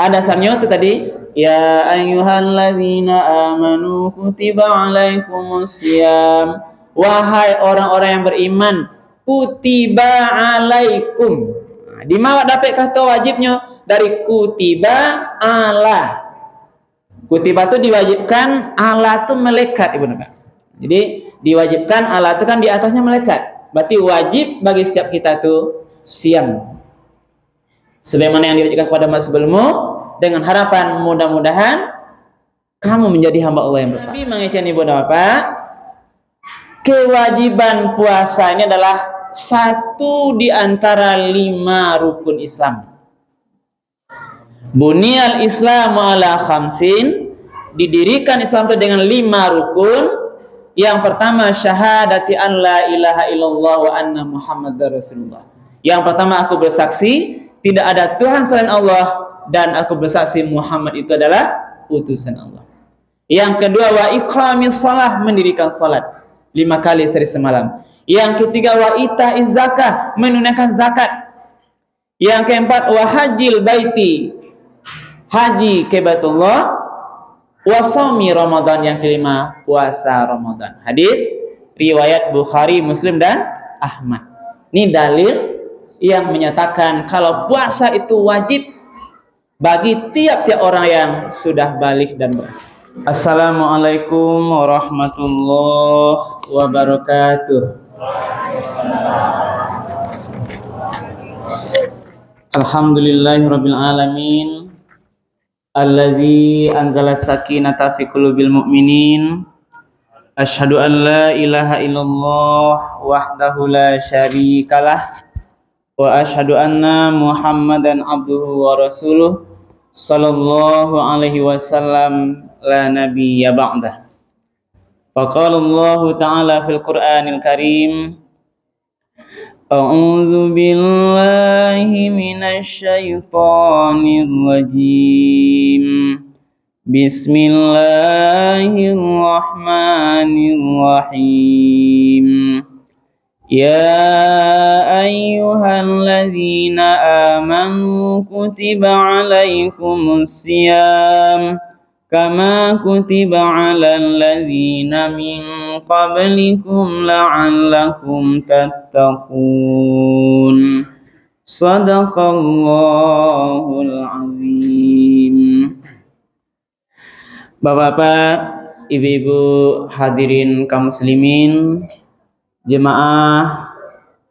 Ada dasarnya itu tadi, ya ayyuhalladzina amanu kutiba alaikumusiyam. Wahai orang-orang yang beriman, kutiba alaikum. Nah, di mana dapat kata wajibnya? Dari kutiba ala. Kutiba itu diwajibkan, ala itu melekat, Ibu Naka. Jadi diwajibkan, ala itu kan di atasnya melekat. Berarti wajib bagi setiap kita tuh siam. Sebagaimana yang diwajibkan kepada mas sebelummu, dengan harapan mudah-mudahan kamu menjadi hamba Allah yang bertakwa. Nabi mengecen Ibu Bapak, kewajiban puasa ini adalah satu di antara 5 rukun Islam. Bunyal Islamu ala khamsin, didirikan Islam itu dengan 5 rukun. Yang pertama, syahadati an la ilaha illallah wa anna muhammadar rasulullah. Yang pertama, aku bersaksi tidak ada Tuhan selain Allah dan aku bersaksi Muhammad itu adalah utusan Allah. Yang kedua, wa iqamis shalah, mendirikan salat 5 kali sehari semalam. Yang ketiga, wa ita'iz zakah, menunaikan zakat. Yang keempat, wa hajjil baiti, haji ke Baitullah. Wa shaumi Ramadan, yang kelima, puasa Ramadan. Hadis riwayat Bukhari, Muslim dan Ahmad. Ini dalil yang menyatakan kalau puasa itu wajib bagi tiap-tiap orang yang sudah balik dan berakal. Assalamualaikum warahmatullahi wabarakatuh. Alhamdulillahirabbil alamin. Allazi anzala sakinata fi qulubil mu'minin. Asyhadu an la ilaha illallah wahdahu la syarikalah wa asyhadu anna Muhammadan abduhu wa rasuluh sallallahu alaihi wasallam la nabiyya ba'dah. Faqala Allah ta'ala fil Qur'anil Karim, a'udzu billahi minasy syaithanir rajim. Bismillahirrahmanirrahim. Ya ayyuhalladzina amanu kutiba alaikumusiyam kama kutiba alal ladzina min qablikum la'allakum tattaqun. Shadaqallahul azim. Bapak-bapak, ibu-ibu, hadirin kaum muslimin, jemaah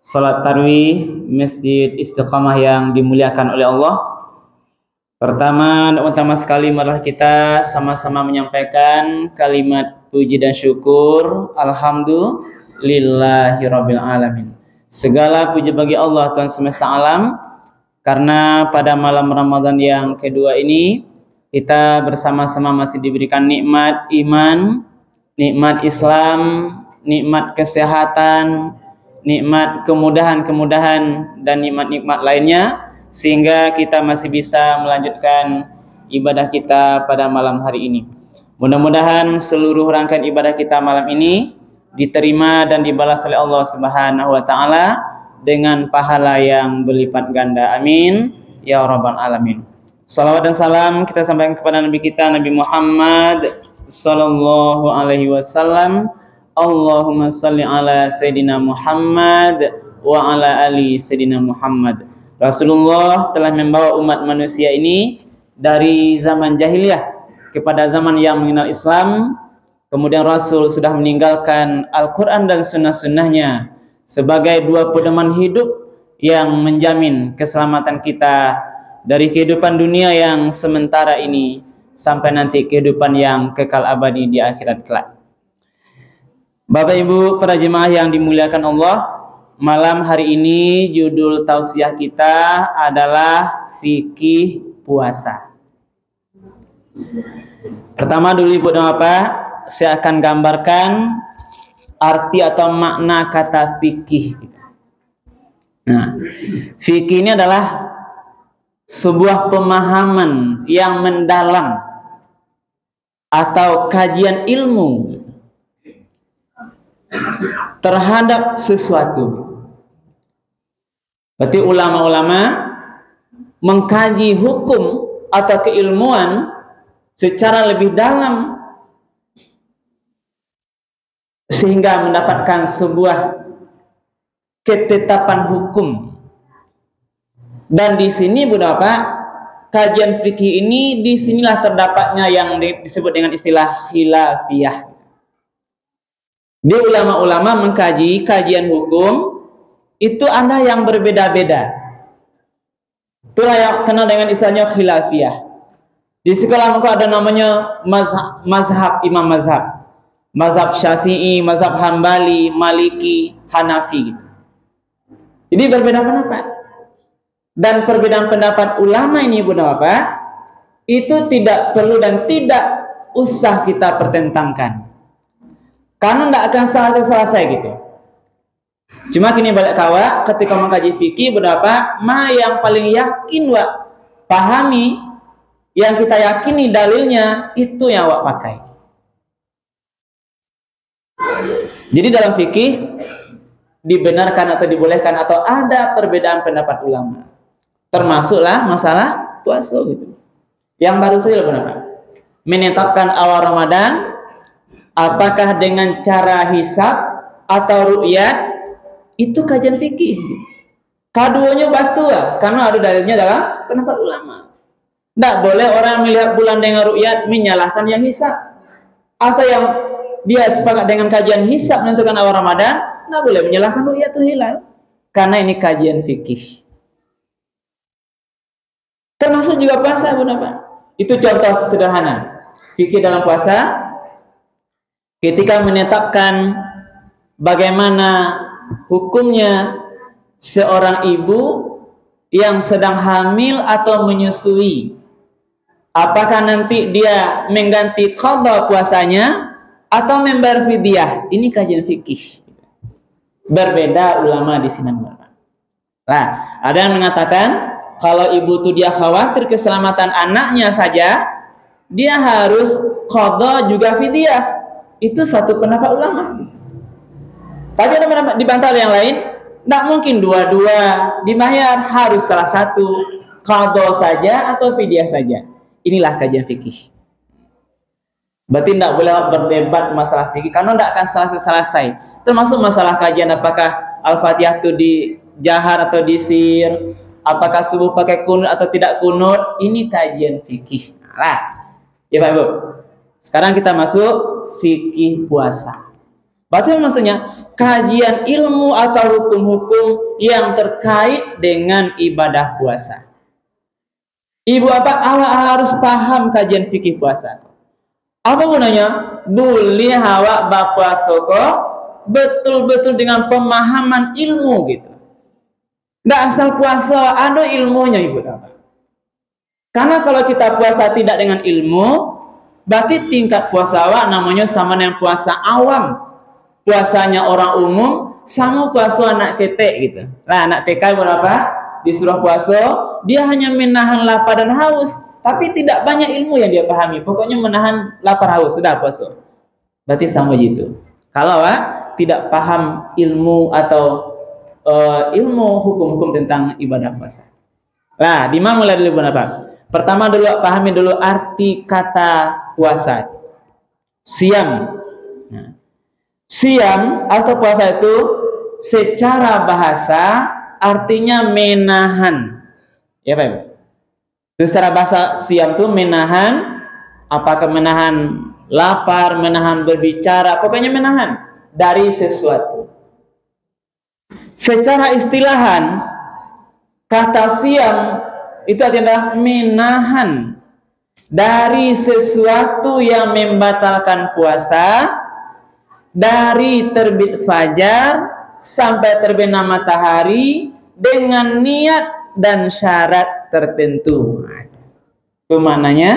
salat tarawih Masjid Istiqamah yang dimuliakan oleh Allah. Pertama sekali marilah kita sama-sama menyampaikan kalimat puji dan syukur. Alhamdulillahirabbil alamin. Segala puji bagi Allah Tuhan semesta alam, karena pada malam Ramadan yang kedua ini kita bersama-sama masih diberikan nikmat iman, nikmat Islam, nikmat kesehatan, nikmat kemudahan-kemudahan dan nikmat-nikmat lainnya, sehingga kita masih bisa melanjutkan ibadah kita pada malam hari ini. Mudah-mudahan seluruh rangkaian ibadah kita malam ini diterima dan dibalas oleh Allah Subhanahu wa taala dengan pahala yang berlipat ganda. Amin ya rabbal alamin. Salawat dan salam kita sampaikan kepada Nabi kita, Nabi Muhammad sallallahu alaihi wasallam. Allahumma salli ala Sayyidina Muhammad wa ala ali Sayyidina Muhammad. Rasulullah telah membawa umat manusia ini dari zaman jahiliyah kepada zaman yang mengenal Islam. Kemudian Rasul sudah meninggalkan Al-Quran dan sunnah-sunnahnya sebagai 2 pedoman hidup yang menjamin keselamatan kita dari kehidupan dunia yang sementara ini sampai nanti kehidupan yang kekal abadi di akhirat kelak. Bapak Ibu para jemaah yang dimuliakan Allah, malam hari ini judul tausiah kita adalah fikih puasa. Pertama dulu Ibu dan Bapak, saya akan gambarkan arti atau makna kata fikih. Nah, fikih ini adalah sebuah pemahaman yang mendalam atau kajian ilmu terhadap sesuatu. Berarti ulama-ulama mengkaji hukum atau keilmuan secara lebih dalam sehingga mendapatkan sebuah ketetapan hukum. Dan di sini Bapak, kajian fikih ini disinilah terdapatnya yang disebut dengan istilah khilafiyah. Di ulama-ulama mengkaji kajian hukum itu ada yang berbeda-beda. Itulah yang kenal dengan istilahnya khilafiyah. Di sekolah maka ada namanya mazhab imam mazhab. Mazhab Syafi'i, mazhab Hambali, Maliki, Hanafi. Jadi berbeda pendapat. Dan perbedaan pendapat ulama ini Bapak, itu tidak perlu dan tidak usah kita pertentangkan. Karena tidak akan selesai gitu. Cuma kini balik kawa ketika mengkaji fikih Bapak, yang paling yakin pahami, yang kita yakini dalilnya itu yang pakai. Jadi dalam fikih dibenarkan atau dibolehkan atau ada perbedaan pendapat ulama. Termasuklah masalah puasa gitu. Yang baru saja Bapak, menetapkan awal Ramadan apakah dengan cara hisab atau ru'yat, itu kajian fikih. Keduanya batu karena ada dalilnya dalam pendapat ulama. Tidak boleh orang melihat bulan dengan ru'yat menyalahkan yang hisab, atau yang dia sepakat dengan kajian hisab menentukan awal Ramadan, tidak boleh menyalahkan ru'yatul hilal, karena ini kajian fikih. Termasuk juga puasa Bapak. Itu contoh sederhana fikih dalam puasa. Ketika menetapkan bagaimana hukumnya seorang ibu yang sedang hamil atau menyusui, apakah nanti dia mengganti qadha puasanya atau membayar fidyah? Ini kajian fikih. Berbeda ulama di sini. Nah, ada yang mengatakan kalau ibu itu dia khawatir keselamatan anaknya saja, dia harus qadha juga fidyah. Itu satu pendapat ulama. Tapi ada pendapat dibantah yang lain, tidak mungkin dua-dua dibayar, harus salah satu, qadha saja atau fidyah saja. Inilah kajian fikih. Berarti tidak boleh berdebat masalah fikih karena tidak akan selesai. Termasuk masalah kajian apakah Al-Fatihah itu dijahar atau disir, apakah subuh pakai kunut atau tidak kunut, ini kajian fikih. Nah, ya Pak Ibu. Sekarang kita masuk fikih puasa. Berarti maksudnya kajian ilmu atau hukum-hukum yang terkait dengan ibadah puasa. Ibu harus paham kajian fikih puasa. Apa gunanya? Boleh hawa bapuasa kok betul-betul dengan pemahaman ilmu gitu. Tidak asal puasa, ada ilmunya Ibu Bapak. Karena kalau kita puasa tidak dengan ilmu, berarti tingkat puasa namanya sama dengan puasa awam. Puasanya orang umum sama puasa anak ketek gitu. Nah, anak TK berapa? Disuruh puasa, dia hanya menahan lapar dan haus, tapi tidak banyak ilmu yang dia pahami. Pokoknya menahan lapar haus, sudah puasa. Berarti sama gitu. Kalau tidak paham ilmu atau ilmu hukum-hukum tentang ibadah puasa. Nah, di mana mulai dulu Bapak? Pertama dulu pahami dulu arti kata puasa. Siam. Nah, siam atau puasa itu secara bahasa artinya menahan. Ya Pak Ibu? Secara bahasa siam itu menahan, apakah menahan lapar, menahan berbicara, pokoknya menahan dari sesuatu. Secara istilahan kata siam itu adalah menahan dari sesuatu yang membatalkan puasa dari terbit fajar sampai terbitnya matahari dengan niat dan syarat tertentu. Itu maknanya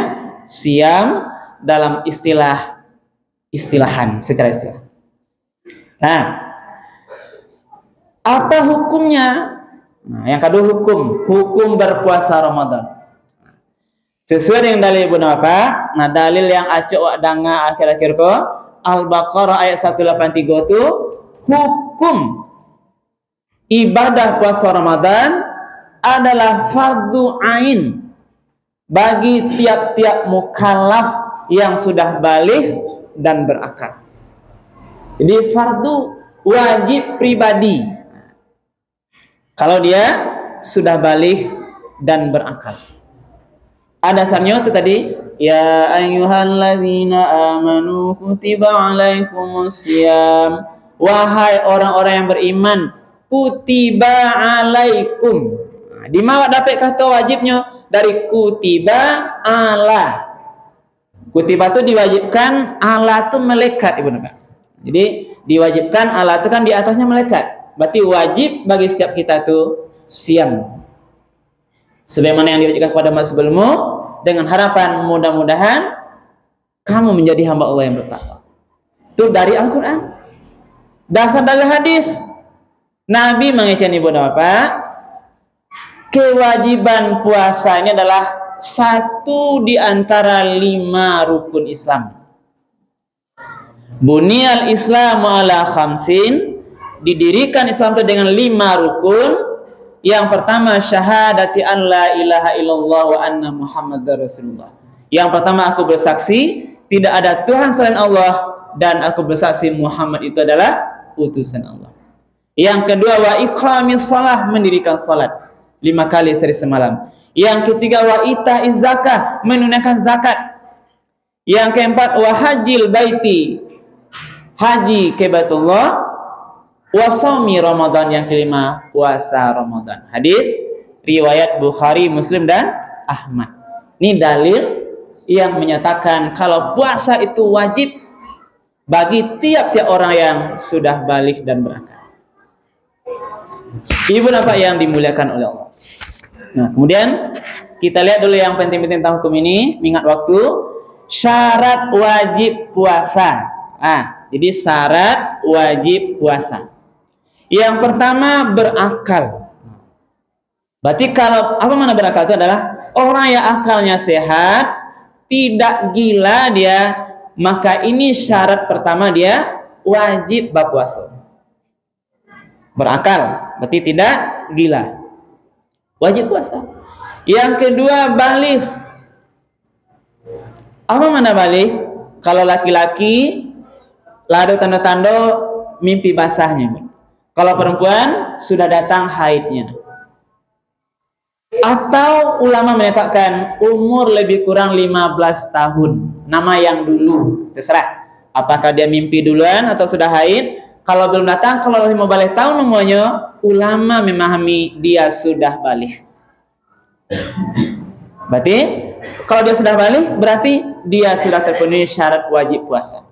siam dalam istilahan secara istilah. Nah, apa hukumnya? Nah, yang kedua hukum berpuasa Ramadan. Sesuai dengan dalil Ibnu Bapak, nah dalil yang acok danga akhir-akhir ko Al-Baqarah ayat 183 itu hukum ibadah puasa Ramadan adalah fardu ain bagi tiap-tiap mukallaf yang sudah baligh dan berakal. Jadi fardu wajib pribadi kalau dia sudah baligh dan berakal. Ada dasarnya itu tadi, ya ayyuhalladzina amanu kutiba alaikumusiyam, wahai orang-orang yang beriman, kutiba alaikum. Di mana dapat kata wajibnya? Dari kutiba ala. Kutiba itu diwajibkan, ala itu melekat, Ibu Naka. Jadi diwajibkan, ala itu kan di atasnya melekat. Berarti wajib bagi setiap kita itu siam. Sebagaimana yang diwajibkan kepada mas sebelummu, dengan harapan mudah-mudahan kamu menjadi hamba Allah yang bertakwa. Itu dari Al-Quran. Dasar dari hadis. Nabi mengeceni Ibu Bapak, kewajiban puasa ini adalah satu di antara 5 rukun Islam. Bunyal Islamu ala khamsin, didirikan Islam itu dengan 5 rukun. Yang pertama, syahadati an la ilaha illallah wa anna muhammadar rasulullah. Yang pertama, aku bersaksi tidak ada Tuhan selain Allah dan aku bersaksi Muhammad itu adalah utusan Allah. Yang kedua, wa iqamis shalah, mendirikan salat 5 kali sehari semalam. Yang ketiga, wa ita'iz zakah, menunaikan zakat. Yang keempat, wa hajjil baiti, haji ke Baitullah. Wa shaumi Ramadan, yang kelima, puasa Ramadan. Hadis riwayat Bukhari, Muslim dan Ahmad. Ini dalil yang menyatakan kalau puasa itu wajib bagi tiap-tiap orang yang sudah baligh dan berakal. Ibu bapak yang dimuliakan oleh Allah. Nah, kemudian kita lihat dulu yang penting-penting tentang hukum ini, mengingat waktu. Syarat wajib puasa. Jadi syarat wajib puasa. Yang pertama, berakal. Berarti kalau apa mana berakal itu adalah orang yang akalnya sehat, tidak gila dia, maka ini syarat pertama dia wajib berpuasa. Berakal, berarti tidak gila, wajib puasa. Yang kedua, baligh. Apa mana baligh? Kalau laki-laki, lado tanda-tanda mimpi basahnya. Kalau perempuan, sudah datang haidnya. Atau ulama menyatakan umur lebih kurang 15 tahun. Nama yang dulu, terserah. Apakah dia mimpi duluan atau sudah haid? Kalau belum datang, kalau 15 tahun umurnya, ulama memahami dia sudah baligh. Berarti kalau dia sudah baligh, berarti dia sudah terpenuhi syarat wajib puasa.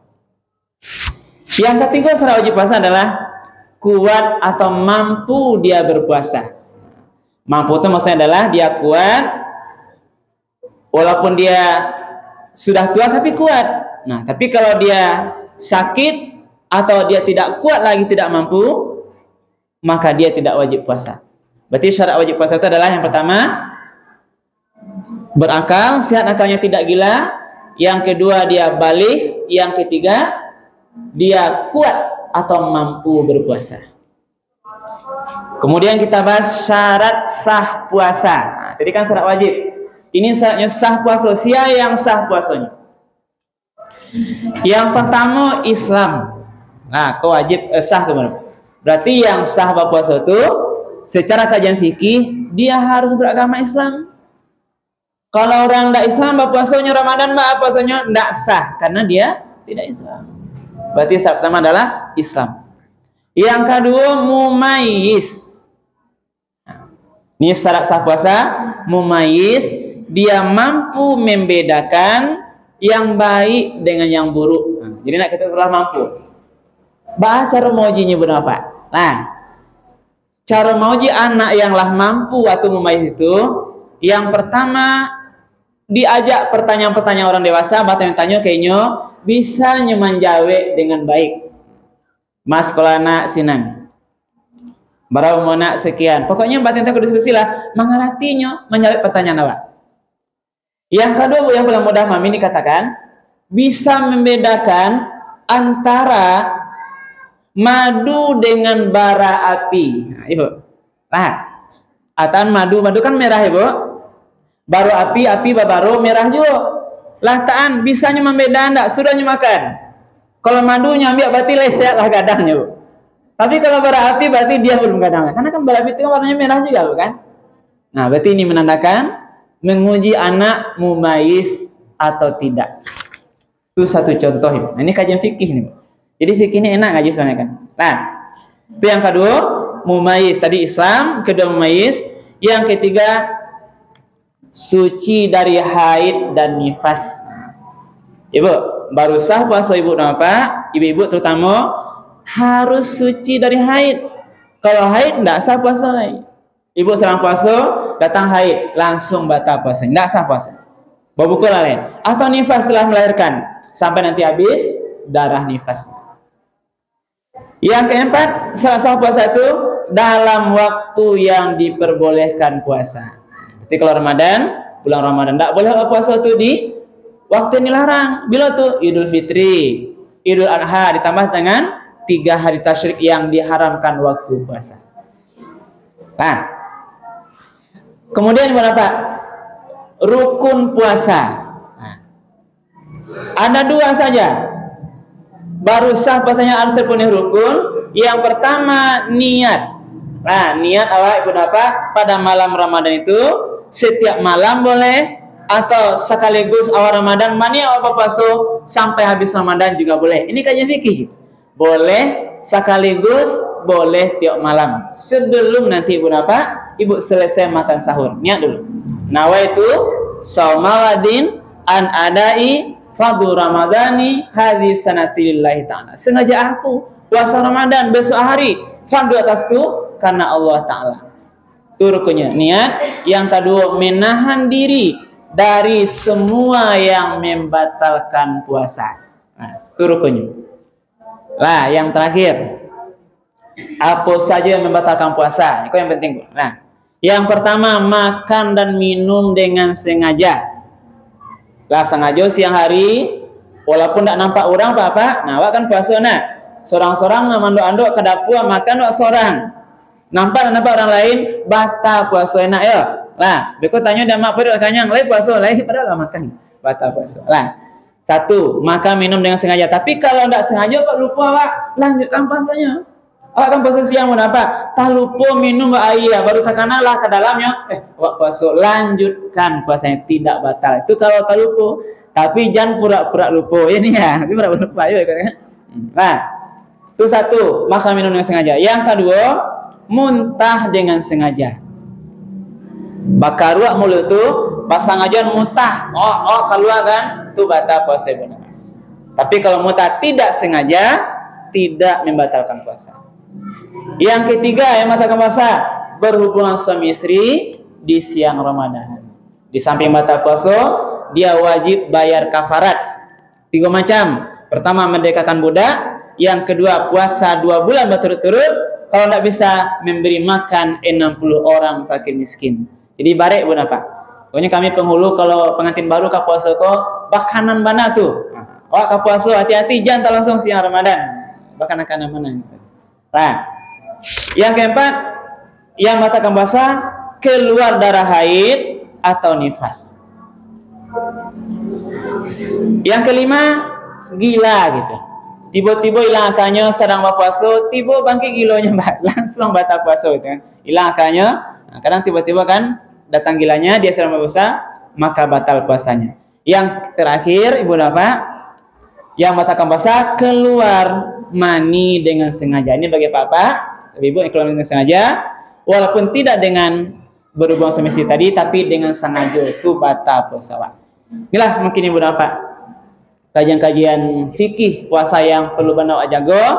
Yang ketiga syarat wajib puasa adalah kuat atau mampu dia berpuasa. Mampu itu maksudnya adalah dia kuat, walaupun dia sudah tua tapi kuat. Nah, tapi kalau dia sakit atau dia tidak kuat lagi, tidak mampu, maka dia tidak wajib puasa. Berarti syarat wajib puasa itu adalah yang pertama, berakal, sehat akalnya, tidak gila. Yang kedua, dia baligh. Yang ketiga, dia kuat atau mampu berpuasa. Kemudian kita bahas syarat sah puasa. Nah, jadi kan syarat wajib. Ini syaratnya sah puasa. Siapa yang sah puasanya? Yang pertama, Islam. Nah, kewajib sah teman-teman. Berarti yang sah berpuasa itu secara kajian fikih dia harus beragama Islam. Kalau orang tidak Islam berpuasanya Ramadan, puasanya tidak sah karena dia tidak Islam. Berarti syarat pertama adalah Islam. Yang kedua, mumayyiz. Ini syarat sah puasa, mumayyiz, dia mampu membedakan yang baik dengan yang buruk. Jadi nak kita telah mampu. Bah cara maujinya berapa? Nah, cara mauji anak yang lah mampu atau mumayyiz itu, yang pertama diajak pertanyaan-pertanyaan orang dewasa, bertanya-tanya kayaknya bisa menjawab dengan baik. Mas kalau anak sinan barang mau nak sekian, pokoknya batin tak diskusi lah, mengalatinya menjawab pertanyaan awak. Yang kedua, yang paling mudah mami dikatakan bisa membedakan antara madu dengan bara api. Nah, ibu, atan madu kan merah ibu, Baru api baru merah juga. Lah taan bisanya membeda ndak? Sudahnya makan. Kalau madunya ambil berarti leset lah gadangnya, Bu. Tapi kalau bara api berarti dia belum gadang. Karena kan bara api itu warnanya merah juga, bukan? Nah, berarti ini menandakan menguji anak mumayyiz atau tidak. Itu satu contoh, Ibu. Nah, ini kajian fikih nih, Bu. Jadi fikih ini enak ngaji soalnya kan. Nah, itu yang kedua, mumayyiz. Tadi Islam, kedua mumayyiz. Yang ketiga, suci dari haid dan nifas. Ibu, baru sah puasa ibu dan bapak, ibu-ibu terutama harus suci dari haid. Kalau haid enggak sah puasa lagi. Ibu sedang puasa, datang haid, langsung batal puasa. Enggak sah puasa. Bawa buku lain. Atau nifas setelah melahirkan sampai nanti habis darah nifas. Yang keempat, sah puasa itu dalam waktu yang diperbolehkan puasa. Jadi kalau Ramadan, bulan Ramadan enggak boleh puasa itu di waktu yang dilarang. Bila tuh Idul Fitri, Idul Adha ditambah dengan 3 hari tasyrik yang diharamkan waktu puasa. Nah, kemudian berapa? Rukun puasa. Nah, ada 2 saja. Baru sah puasanya harus terpenuhi rukun. Yang pertama niat. Nah, niat awak ibu bapak pada malam Ramadan itu setiap malam boleh atau sekaligus awal Ramadan mani awak puasa sampai habis Ramadan juga boleh. Ini kajian fikih. Boleh sekaligus, boleh tiap malam. Sebelum nanti ibu bapak, ibu selesai makan sahur. Niat dulu. Nawaitu saumawadin an adai fadhu ramadhani hadhi sanati lillahi ta'ala. Sengaja aku puasa Ramadan besok hari fadhu atasku karena Allah Ta'ala. Itu rukunnya niat. Yang kedua, menahan diri dari semua yang membatalkan puasa. Nah, itu rukunnya. Lah, yang terakhir, apa saja yang membatalkan puasa? Itu yang penting. Nah, yang pertama, makan dan minum dengan sengaja. Lah, sengaja siang hari, walaupun tidak nampak orang apa-apa, nah, awak kan puasa nak. Sorang-sorang mandok-andok ke dapur makan wak sorang. Nampak orang lain batal puasa enak ya. Lah, beko tanya dah mak perut kanyang, lain puasa, lain padahal makan. Batal puasa. Lah, satu, makan minum dengan sengaja. Tapi kalau tidak sengaja Pak lupa Pak, lanjutkan puasanya. Awak kan puasa siang pun apa? Tak lupa minum air, baru takanalah ke dalamnya. Awak puasa, lanjutkan puasanya, tidak batal. Itu kalau tak lupa. Tapi jangan pura-pura lupa. Ini ya, tapi pura-pura lupa ya kan. Nah, itu satu, makan minum dengan sengaja. Yang kedua, muntah dengan sengaja. Bakar ruak mulut tu, pasang aja muntah. Oh keluar kan, tu batal puasa benar. Tapi kalau muntah tidak sengaja, tidak membatalkan puasa. Yang ketiga yang membatalkan puasa, berhubungan suami istri di siang Ramadan. Di samping batal puasa, dia wajib bayar kafarat. 3 macam. Pertama, merdekakan budak. Yang kedua, puasa 2 bulan berturut-turut. Kalau tidak bisa, memberi makan 60 orang fakir miskin. Jadi barek pun apa? Pokoknya kami penghulu kalau pengantin baru ke puasa kok bakanan mana tuh? Awak ke puasa hati-hati jangan tak langsung siang Ramadan. Bakanan mana? Nah, yang keempat, yang batalkan puasa keluar darah haid atau nifas. Yang kelima, gila gitu. Tiba-tiba hilang akalnya sedang berpuasa, tiba bangkit gilonya langsung batal puasa gitu kan. Hilang akalnya, nah, kadang tiba-tiba kan datang gilanya, dia sedang berpuasa, maka batal puasanya. Yang terakhir, ibu bapak, yang batalkan puasa keluar mani dengan sengaja. Ini bagi bapak, ibu yang keluar dengan sengaja, walaupun tidak dengan berhubungan suami istri tadi, tapi dengan sengaja itu batal puasa. Inilah mungkin ibu bapak kajian-kajian fikih puasa yang perlu benar jaga.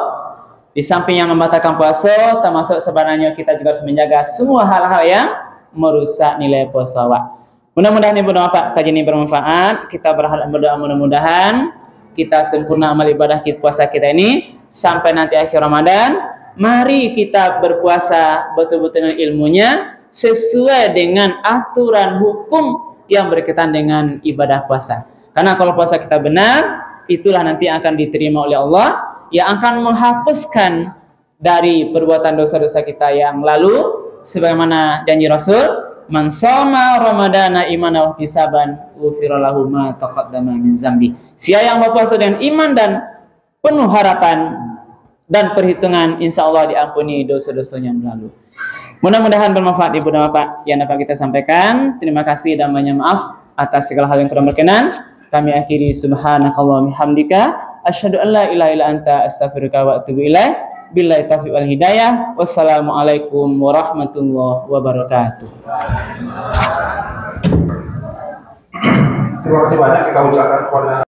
Di samping yang membatalkan puasa, termasuk sebenarnya kita juga harus menjaga semua hal-hal yang merusak nilai puasa awak. Mudah-mudahan ibu dan bapak kajian ini bermanfaat. Kita berharap berdoa mudah-mudahan kita sempurna amal ibadah kita puasa kita ini sampai nanti akhir Ramadan. Mari kita berpuasa betul-betul dengan ilmunya sesuai dengan aturan hukum yang berkaitan dengan ibadah puasa. Karena kalau puasa kita benar, itulah nanti akan diterima oleh Allah, yang akan menghapuskan dari perbuatan dosa-dosa kita yang lalu, sebagaimana janji Rasul, man shoma ramadana imanan wa ihtisaban ghufira lahu ma taqaddama min dzambi. Siapa yang berpuasa dengan iman dan penuh harapan dan perhitungan, insya Allah diampuni dosa-dosanya yang lalu. Mudah-mudahan bermanfaat Ibu dan Bapak yang dapat kita sampaikan. Terima kasih dan banyak maaf atas segala hal yang kurang berkenan. Kami akhiri subhanakallahumma hamdika asyhadu an la ilaha illa anta astaghfiruka wa atubu ilaik. Billahi taufiq wal hidayah. Wassalamualaikum warahmatullahi wabarakatuh. Terima kasih banyak kita ucapkan kepada